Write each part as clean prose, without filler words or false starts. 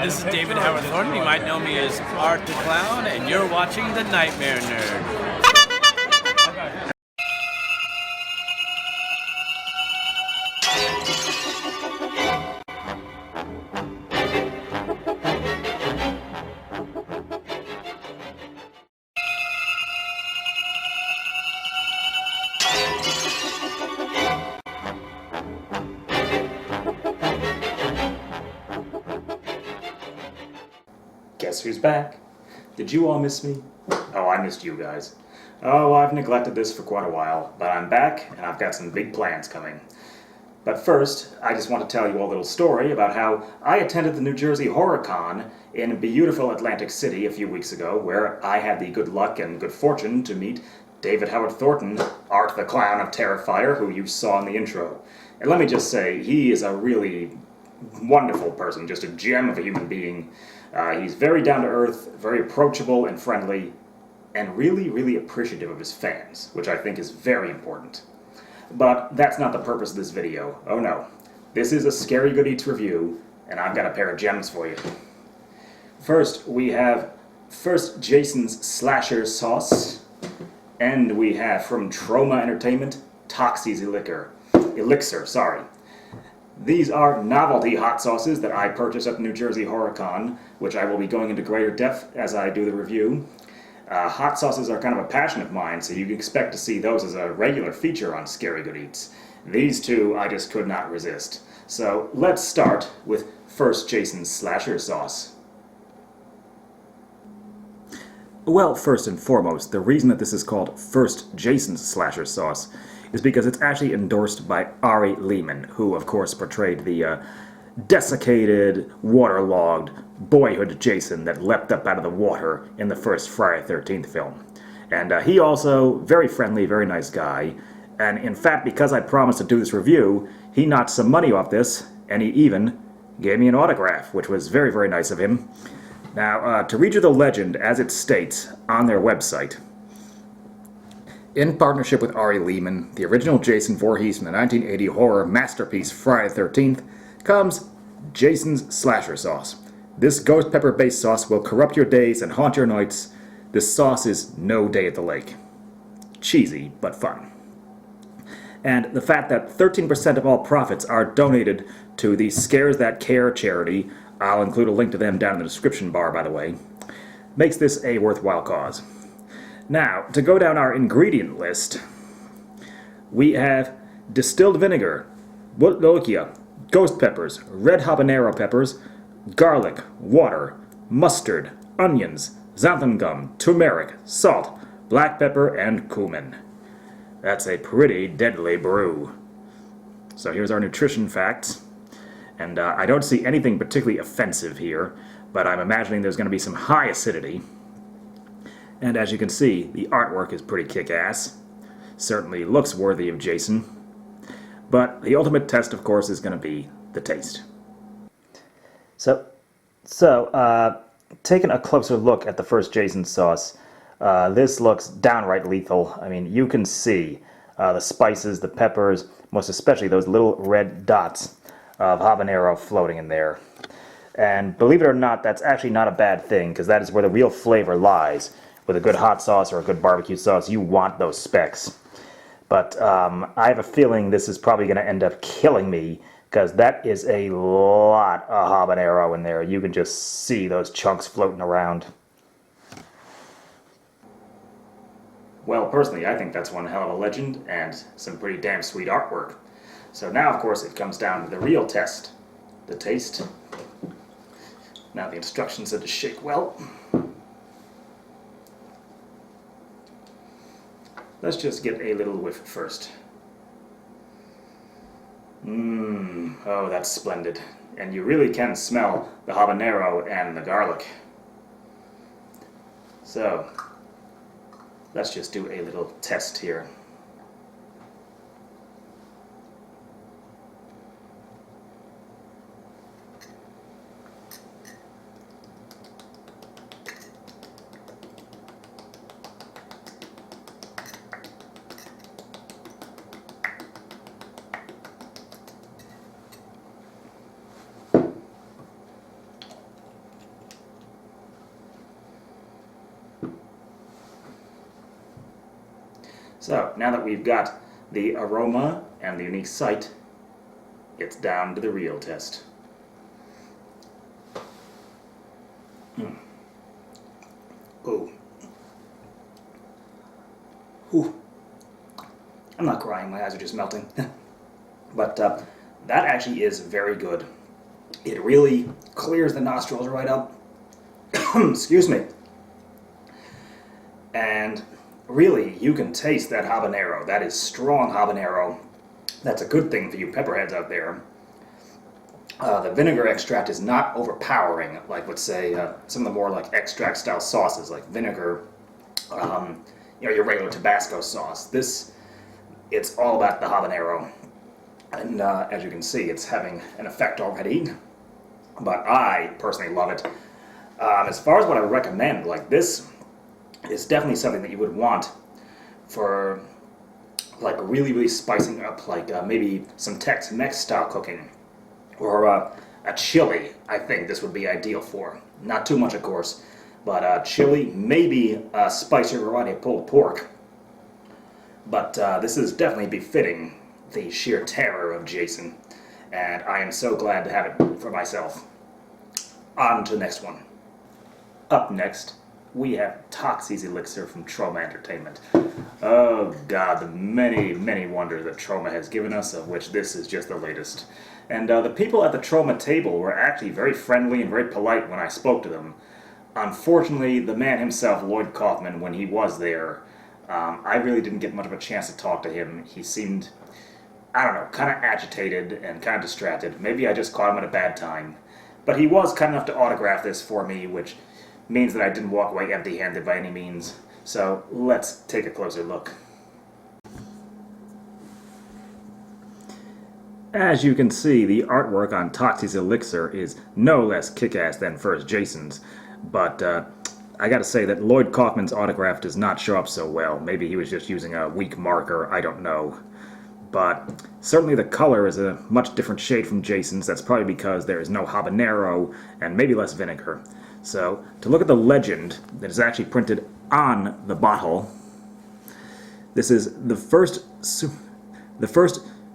this is David Howard Thornton. You might know me as Art the Clown, and you're watching The Nightmare Nerd. Guess who's back? Did you all miss me? Oh, I missed you guys. Oh, I've neglected this for quite a while, but I'm back and I've got some big plans coming. But first, I just want to tell you a little story about how I attended the New Jersey Horror Con in beautiful Atlantic City a few weeks ago, where I had the good luck and good fortune to meet David Howard Thornton, Art the Clown of Terrifier, who you saw in the intro. And let me just say, he is a really wonderful person, just a gem of a human being. He's very down to earth, very approachable and friendly, and really, really appreciative of his fans, which I think is very important. But that's not the purpose of this video. Oh no. This is a Scary Good Eats review, and I've got a pair of gems for you. First, we have Jason's Slasher Sauce, and we have from Trauma Entertainment, Toxies Elixir, sorry. These are novelty hot sauces that I purchased at the New Jersey Horror Con, which I will be going into greater depth as I do the review. Hot sauces are kind of a passion of mine, so you can expect to see those as a regular feature on Scary Good Eats. These two I just could not resist. So let's start with first Jason's Slasher Sauce. Well, first and foremost, the reason that this is called First Jason's Slasher Sauce is because it's actually endorsed by Ari Lehman, who of course portrayed the desiccated, waterlogged boyhood Jason that leapt up out of the water in the first Friday the 13th film. And he also, very friendly, very nice guy, and in fact, because I promised to do this review, he knocked some money off this, and he even gave me an autograph, which was very, very nice of him. Now, to read you the legend as it states on their website, in partnership with Ari Lehman, the original Jason Voorhees from the 1980 horror masterpiece Friday the 13th, comes Jason's Slasher Sauce. This ghost pepper-based sauce will corrupt your days and haunt your nights. This sauce is no day at the lake. Cheesy, but fun. And the fact that 13% of all profits are donated to the Scares That Care charity, I'll include a link to them down in the description bar, by the way, makes this a worthwhile cause. Now, to go down our ingredient list, we have distilled vinegar, lokia, ghost peppers, red habanero peppers, garlic, water, mustard, onions, xanthan gum, turmeric, salt, black pepper, and cumin. That's a pretty deadly brew. So here's our nutrition facts. And I don't see anything particularly offensive here, but I'm imagining there's going to be some high acidity. And as you can see, the artwork is pretty kick-ass. Certainly looks worthy of Jason. But the ultimate test, of course, is going to be the taste. So taking a closer look at the first Jason sauce, this looks downright lethal. I mean, you can see the spices, the peppers, most especially those little red dots of habanero floating in there. And believe it or not, that's actually not a bad thing, because that is where the real flavor lies. With a good hot sauce or a good barbecue sauce, you want those specks. But I have a feeling this is probably going to end up killing me, because that is a lot of habanero in there. You can just see those chunks floating around. Well, personally, I think that's one hell of a legend and some pretty damn sweet artwork. So now, of course, it comes down to the real test, the taste. Now the instructions are to shake well. Let's just get a little whiff first. Oh, that's splendid. And you really can smell the habanero and the garlic. So, let's just do a little test here. So, now that we've got the aroma and the unique sight, it's down to the real test. Ooh. Ooh. I'm not crying, my eyes are just melting. But that actually is very good. It really clears the nostrils right up. Excuse me. And really, you can taste that habanero. That is strong habanero. That's a good thing for you pepperheads out there. The vinegar extract is not overpowering, like let's say some of the more like extract style sauces, like vinegar, your regular Tabasco sauce. It's all about the habanero, and as you can see, it's having an effect already. But I personally love it. As far as what I would recommend, like this is definitely something that you would want for like really, really spicing up, like maybe some Tex-Mex style cooking, or a chili. I think this would be ideal for. Not too much, of course, but chili, maybe a spicier variety of pulled pork. But this is definitely befitting the sheer terror of Jason, and I am so glad to have it for myself. On to the next one. Up next, we have Toxies Elixir from Troma Entertainment. Oh god, the many, many wonders that Troma has given us, of which this is just the latest. And the people at the Troma table were actually very friendly and very polite when I spoke to them. Unfortunately, the man himself, Lloyd Kaufman, when he was there, I really didn't get much of a chance to talk to him. He seemed, I don't know, kind of agitated and kind of distracted. Maybe I just caught him at a bad time. But he was kind enough to autograph this for me, which means that I didn't walk away empty-handed by any means. So let's take a closer look. As you can see, the artwork on Toxies Elixir is no less kick-ass than First Jason's, but I gotta say that Lloyd Kaufman's autograph does not show up so well. Maybe he was just using a weak marker, I don't know. But certainly the color is a much different shade from Jason's. That's probably because there is no habanero and maybe less vinegar. So, to look at the legend that is actually printed on the bottle, this is the first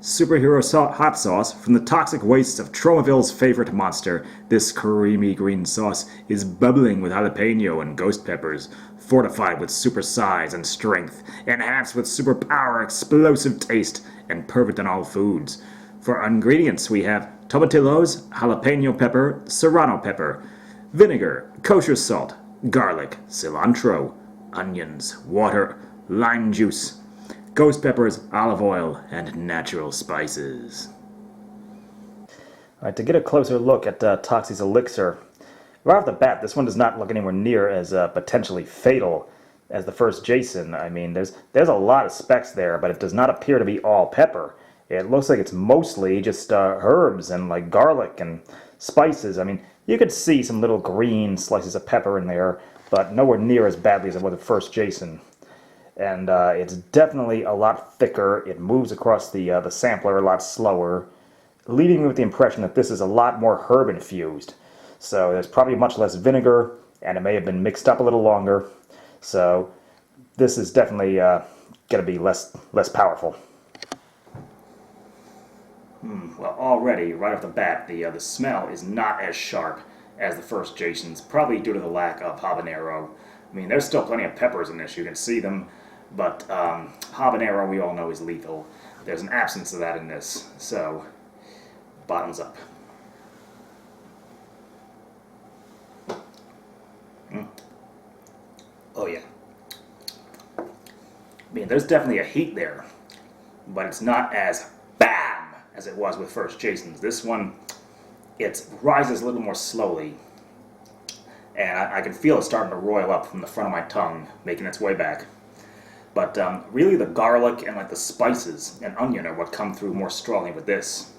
superhero hot sauce from the toxic wastes of Tromaville's favorite monster. This creamy green sauce is bubbling with jalapeno and ghost peppers, fortified with super size and strength, enhanced with superpower, explosive taste, and perfect in all foods. For ingredients, we have tomatillos, jalapeno pepper, serrano pepper, vinegar, kosher salt, garlic, cilantro, onions, water, lime juice, ghost peppers, olive oil, and natural spices. Alright, to get a closer look at Toxies Elixir, right off the bat, this one does not look anywhere near as potentially fatal as the first Jason. I mean, there's a lot of specs there, but it does not appear to be all pepper. It looks like it's mostly just herbs and like garlic and spices. I mean, you could see some little green slices of pepper in there, but nowhere near as badly as it was the first Jason. And it's definitely a lot thicker. It moves across the sampler a lot slower, leaving me with the impression that this is a lot more herb infused. So there's probably much less vinegar, and it may have been mixed up a little longer. So this is definitely going to be less powerful. Well, already, right off the bat, the smell is not as sharp as the first Jason's, probably due to the lack of habanero. I mean, there's still plenty of peppers in this, you can see them, but habanero, we all know, is lethal. There's an absence of that in this, so bottoms up. Oh yeah. I mean, there's definitely a heat there, but it's not as bam as it was with first Jason's. This one, it rises a little more slowly, and I can feel it starting to roil up from the front of my tongue, making its way back. But really the garlic and like the spices and onion are what come through more strongly with this.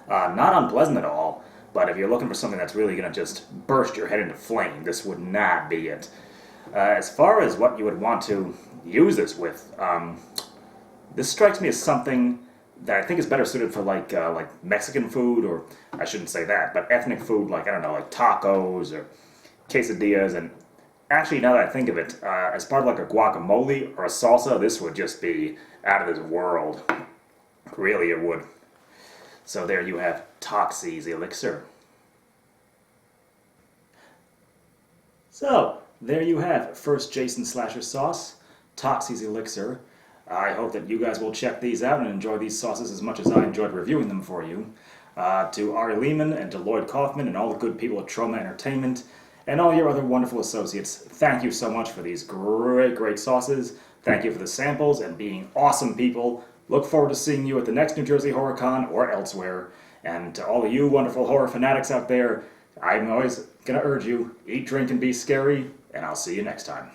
Not unpleasant at all, but if you're looking for something that's really going to just burst your head into flame, this would not be it. As far as what you would want to use this with, this strikes me as something that I think is better suited for like Mexican food, or I shouldn't say that, but ethnic food, like, I don't know, like tacos or quesadillas, and Actually, now that I think of it, as part of like a guacamole or a salsa, this would just be out of this world. Really, it would. So there you have Toxies Elixir. So, there you have first Jason Slasher sauce, Toxies Elixir. I hope that you guys will check these out and enjoy these sauces as much as I enjoyed reviewing them for you. To Ari Lehman and to Lloyd Kaufman and all the good people at Troma Entertainment and all your other wonderful associates, thank you so much for these great sauces. Thank you for the samples and being awesome people. Look forward to seeing you at the next New Jersey Horror Con or elsewhere. And to all of you wonderful horror fanatics out there, I'm always going to urge you, eat, drink, and be scary, and I'll see you next time.